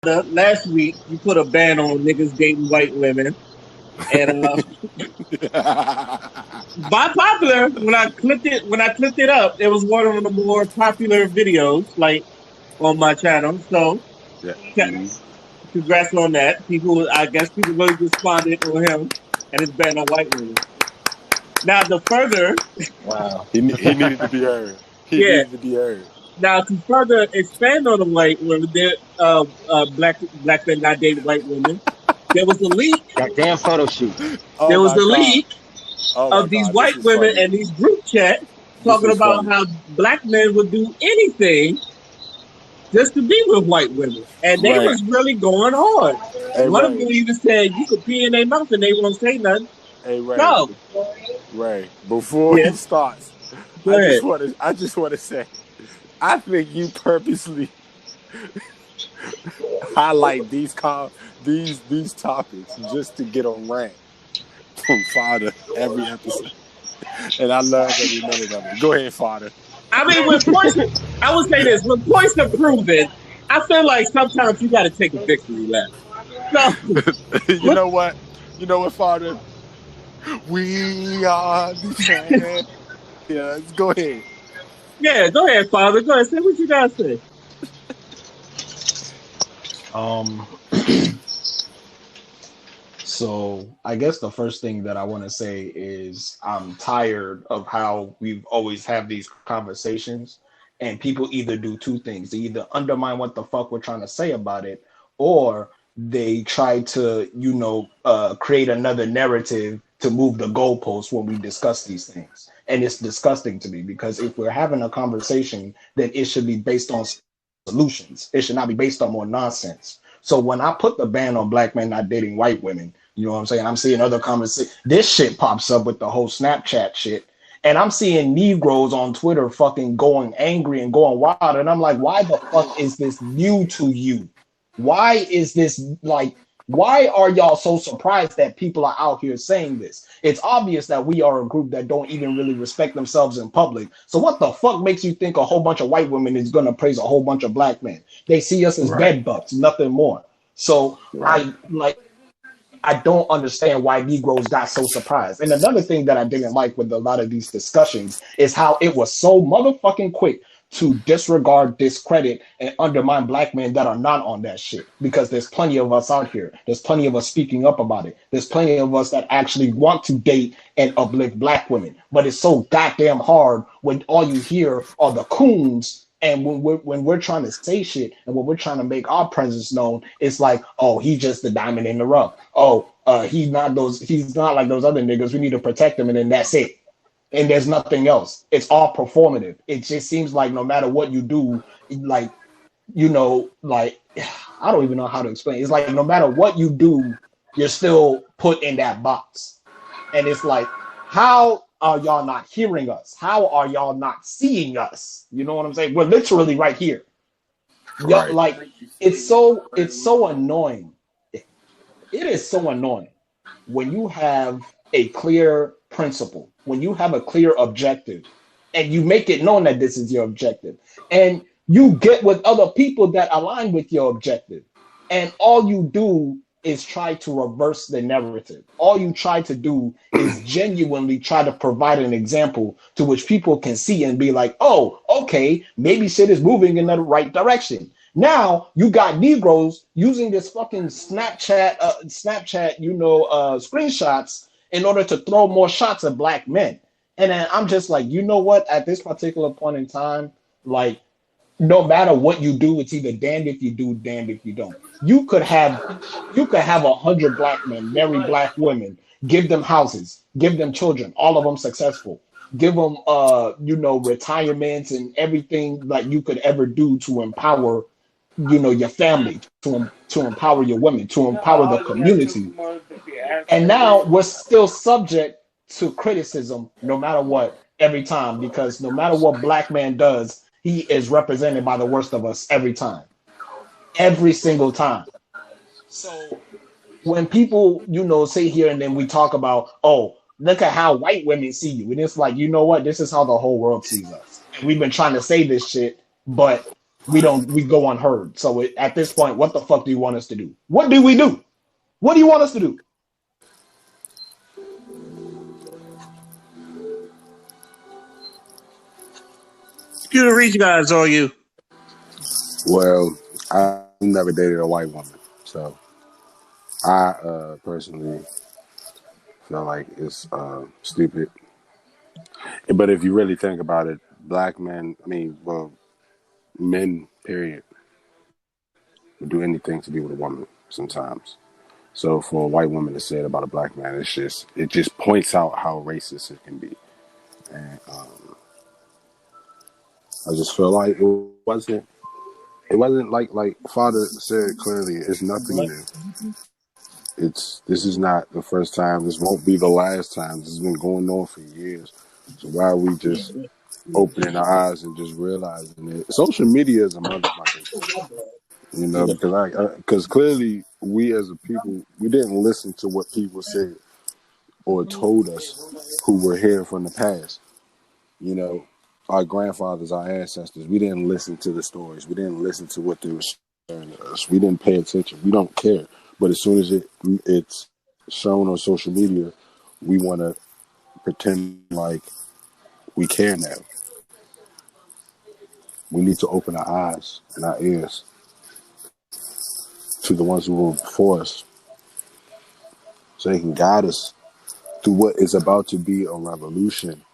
last week you put a ban on niggas dating white women, and by popular, when I clicked it up, it was one of the more popular videos, like on my channel. So, Yeah. ca- congrats on that. I guess people really responded on him and his ban on white women. Now, the further, Wow. He needed to be heard. He yeah. needed to be heard. Now, to further expand on the white women, black men not dating white women. There was a leak. That damn photo shoot. Oh There was my a god. leak Oh my of these god. This white is women funny. and these group chat This talking is about funny. how black men would do anything just to be with white women, and they Right. was really going hard. Hey One of Ray. them even said you could pee in their mouth and they won't say nothing. Hey Ray. So, Ray. Before yeah, he starts, go ahead. I just wanna say I think you purposely highlight these topics just to get a rant from Father every episode. And I love every minute of it. Go ahead, Father. I mean, when points, I would say this: when points are proven, I feel like sometimes you got to take a victory lap. So, You know what? You know what, Father? We are the champions. Go ahead. yeah, go ahead, Father. Go ahead, say what you got to say. Um, so I guess the first thing that I want to say is I'm tired of how we've always have these conversations and people either do two things. They either undermine what the fuck we're trying to say about it, or they try to, create another narrative to move the goalposts when we discuss these things. And it's disgusting to me because if we're having a conversation, then it should be based on solutions. It should not be based on more nonsense. So when I put the ban on black men not dating white women, you know what I'm saying? I'm seeing other conversations. This shit pops up with the whole Snapchat shit. And I'm seeing Negroes on Twitter fucking going angry and going wild. And I'm like, why the fuck is this new to you? Why is this like, why are y'all so surprised that people are out here saying this? It's obvious that we are a group that don't even really respect themselves in public. So what the fuck makes you think a whole bunch of white women is gonna praise a whole bunch of black men? They see us as Right. bed bugs, nothing more. So Right. I don't understand why Negroes got so surprised. And another thing that I didn't like with a lot of these discussions is how it was so motherfucking quick to disregard, discredit, and undermine black men that are not on that shit. Because there's plenty of us out here. There's plenty of us speaking up about it. There's plenty of us that actually want to date and uplift black women. But it's so goddamn hard when all you hear are the coons. And when we're trying to say shit and when we're trying to make our presence known, it's like, oh, he's just the diamond in the rough. Oh, he's not like those other niggas. We need to protect him, and then that's it. And there's nothing else. It's all performative. It just seems like no matter what you do, like like I don't even know how to explain. It's like no matter what you do, you're still put in that box. And it's like, how are y'all not hearing us? How are y'all not seeing us? You know what I'm saying? We're literally right here. Y'all, Right. like it's so annoying. It is so annoying when you have a clear principle, when you have a clear objective, and you make it known that this is your objective, and you get with other people that align with your objective, and all you do is try to reverse the narrative. All you try to do is genuinely try to provide an example to which people can see and be like, oh, okay, maybe shit is moving in the right direction. Now you got Negroes using this fucking Snapchat, screenshots in order to throw more shots at black men. And then I'm just like, you know what? At this particular point in time, like, no matter what you do, it's either damned if you do, damned if you don't. You could have 100 black men marry black women, give them houses, give them children, all of them successful, give them retirements and everything like you could ever do to empower your family, to empower your women, to empower the community. And now we're still subject to criticism no matter what every time, because no matter what black man does, he is represented by the worst of us every time, every single time. So when people sit here and then we talk about, oh, look at how white women see you, and it's like, you know what, this is how the whole world sees us. And we've been trying to say this shit, but we go unheard. So at this point, what the fuck do you want us to do? What do we do? What do you want us to do? You reach guys, are you? Well, I never dated a white woman, so I personally feel like it's stupid. But if you really think about it, black men, men, period, would do anything to be with a woman sometimes. So for a white woman to say it about a black man, it just points out how racist it can be. And I just feel like it wasn't like Father said clearly, it's nothing new. This is not the first time. This won't be the last time. This has been going on for years. So why are we just opening our eyes and just realizing it? Social media is a motherfucker. You know, because clearly we as a people, we didn't listen to what people said or told us who were here from the past. You know, our grandfathers, our ancestors, we didn't listen to the stories. We didn't listen to what they were sharing to us. We didn't pay attention. We don't care. But as soon as it's shown on social media, we want to pretend like we care now. We need to open our eyes and our ears to the ones who were before us so they can guide us through what is about to be a revolution.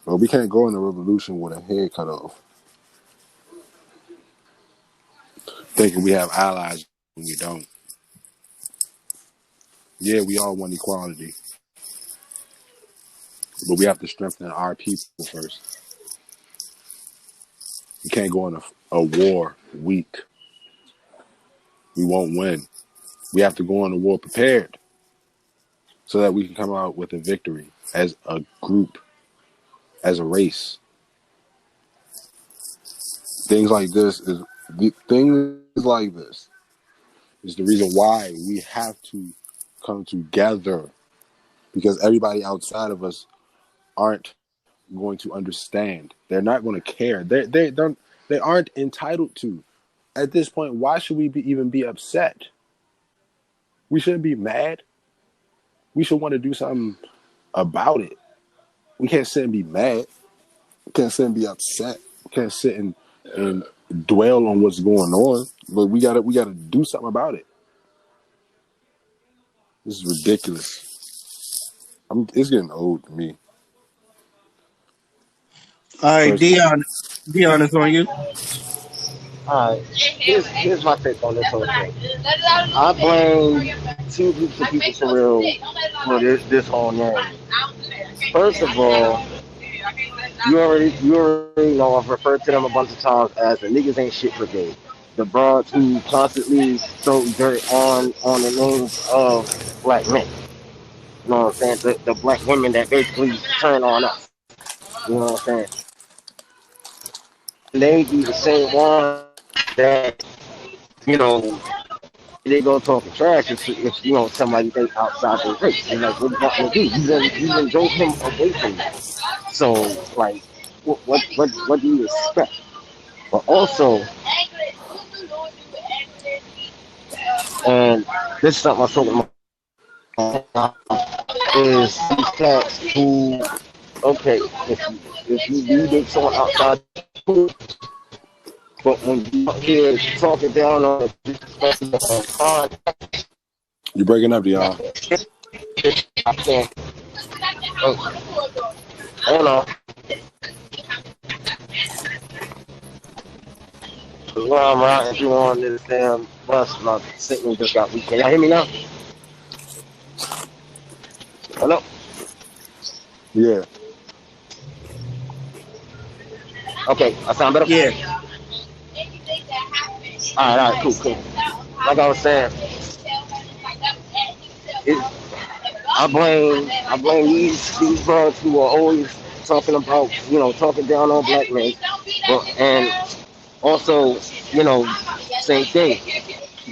But we can't go in a revolution with a head cut off, thinking we have allies when we don't. Yeah, we all want equality, but we have to strengthen our people first. We can't go in a war weak. We won't win. We have to go in a war prepared so that we can come out with a victory as a group, as a race. Things like this is the reason why we have to come together, because everybody outside of us aren't going to understand. They're not going to care. They aren't entitled to. At this point, why should we even be upset? We shouldn't be mad. We should want to do something about it. We can't sit and be mad. We can't sit and be upset. We can't sit and dwell on what's going on. But we gotta do something about it. This is ridiculous. It's getting old to me. All right, Dion is on you. All right, here's my take on this whole thing. I blame two groups of people for real for this whole narrative. First of all, you already know I've referred to them a bunch of times as the niggas ain't shit brigade. The broads who constantly throw dirt on the names of black men. You know what I'm saying? The black women that basically turn on us. You know what I'm saying? They be the same one that, you know, they go talking trash if you know somebody they outside their race. And like, what you want to do? You then drove him away from you. So like, what do you expect? But also, and this is something I was talking about, is these cats who, okay, if you do date someone outside, but when you out here talking down on You're breaking up, y'all. I can't. Hold on. Where I'm riding through on this damn bus, my signal just got weak. Can y'all hear me now? Hello? Yeah. Okay, I sound better? Yeah. All right, cool. Like I was saying, I blame these broads who are always talking about, you know, talking down on black men, and also, you know, same thing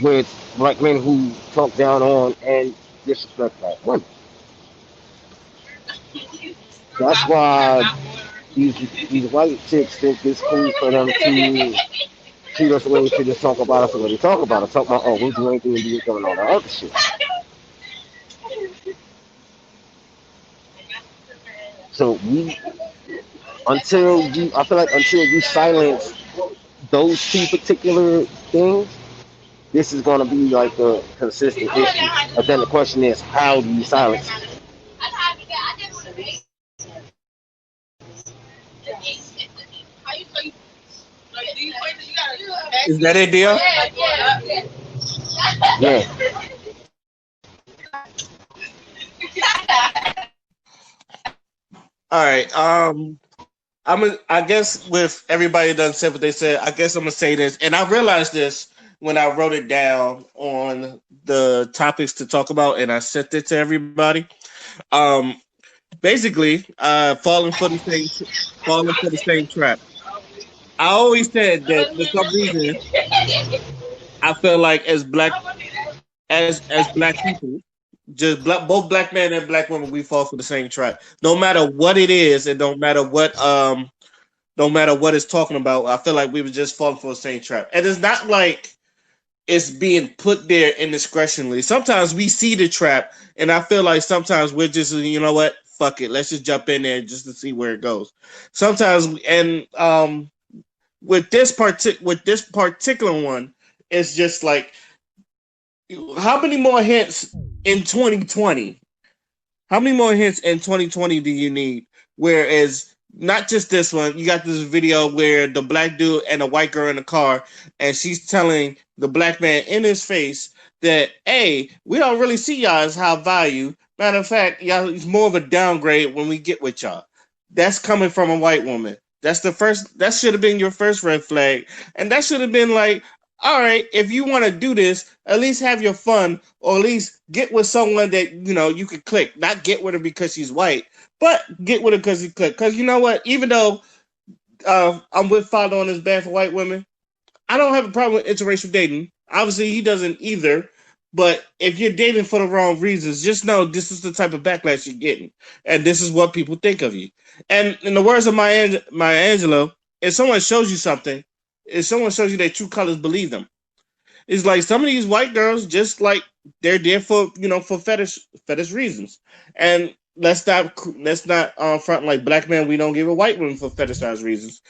with black men who talk down on and disrespect black women. That's why these white chicks think it's cool for them to treat us the way they treat us, talk about us the way they talk about us, talk about, oh, we'll do anything to do with them and all that other shit. So I feel like until you silence those two particular things, this is going to be like a consistent issue. But then the question is, how do you silence it? Is that it, deal? Yeah. All right. I guess with everybody done said what they said, I guess I'm gonna say this, and I realized this when I wrote it down on the topics to talk about, and I sent it to everybody. Basically, falling for the same trap. I always said that for some reason, I feel like as black people, both black men and black women, we fall for the same trap. No matter what it is, and no matter what it's talking about, I feel like we were just falling for the same trap. And it's not like it's being put there indiscretionally. Sometimes we see the trap, and I feel like sometimes we're just, you know what, fuck it, let's just jump in there just to see where it goes. Sometimes, and with this particular one, it's just like, how many more hints in 2020? How many more hints in 2020 do you need? Whereas not just this one, you got this video where the black dude and a white girl in the car, and she's telling the black man in his face that, hey, we don't really see y'all as high value. Matter of fact, y'all, it's more of a downgrade when we get with y'all. That's coming from a white woman. That should have been your first red flag. And that should have been like, all right, if you want to do this, at least have your fun, or at least get with someone that, you know, you could click. Not get with her because she's white, but get with her because you click. Because you know what? Even though I'm with Father on his bad for white women, I don't have a problem with interracial dating. Obviously, he doesn't either. But if you're dating for the wrong reasons, just know this is the type of backlash you're getting. And this is what people think of you. And in the words of Maya Angelou, if someone shows you something, if someone shows you their true colors, believe them. It's like some of these white girls, just like they're there for, you know, for fetish reasons. And let's not front like black men, we don't give a white woman for fetishized reasons.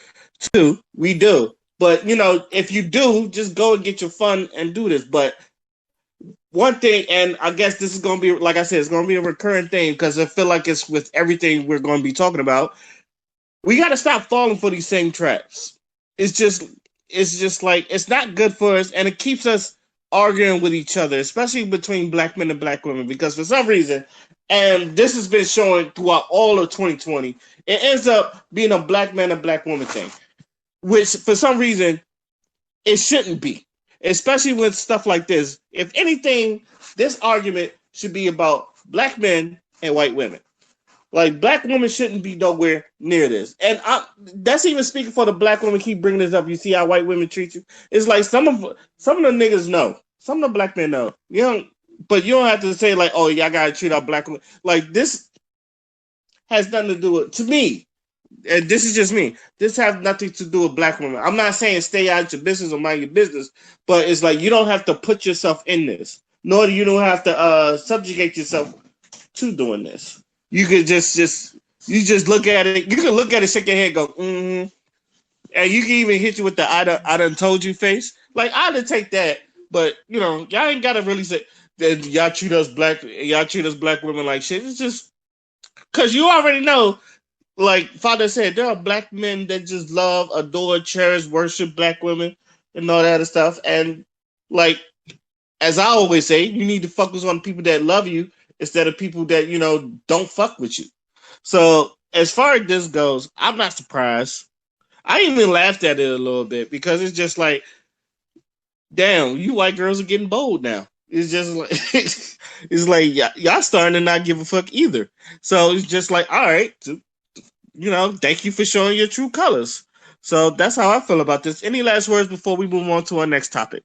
Two, we do. But, you know, if you do, just go and get your fun and do this. But one thing, and I guess this is going to be, like I said, it's going to be a recurring thing because I feel like it's with everything we're going to be talking about. We got to stop falling for these same traps. It's just like, it's not good for us, and it keeps us arguing with each other, especially between black men and black women, because for some reason, and this has been showing throughout all of 2020, it ends up being a black man and black woman thing, which for some reason it shouldn't be, especially with stuff like this. If anything, this argument should be about black men and white women. Like, black women shouldn't be nowhere near this. And that's even speaking for the black women. Keep bringing this up. You see how white women treat you? It's like some of the niggas know. Some of the black men know. But you don't have to say, like, oh, y'all got to treat our black women. Like, this has nothing to do with, to me, and this is just me, this has nothing to do with black women. I'm not saying stay out your business or mind your business, but it's like you don't have to put yourself in this, nor do you don't have to subjugate yourself to doing this. You could just look at it. You can look at it, shake your head, go, mm-hmm. And you can even hit you with the I done told you face. Like, I done take that, but, you know, y'all ain't got to really say that y'all treat us black women like shit. It's just because you already know, like Father said, there are black men that just love, adore, cherish, worship black women and all that other stuff. And, like, as I always say, you need to focus on people that love you instead of people that, you know, don't fuck with you. So as far as this goes, I'm not surprised. I even laughed at it a little bit because it's just like, damn, you white girls are getting bold now. It's just like, it's like y'all starting to not give a fuck either. So it's just like, all right, you know, thank you for showing your true colors. So that's how I feel about this. Any last words before we move on to our next topic?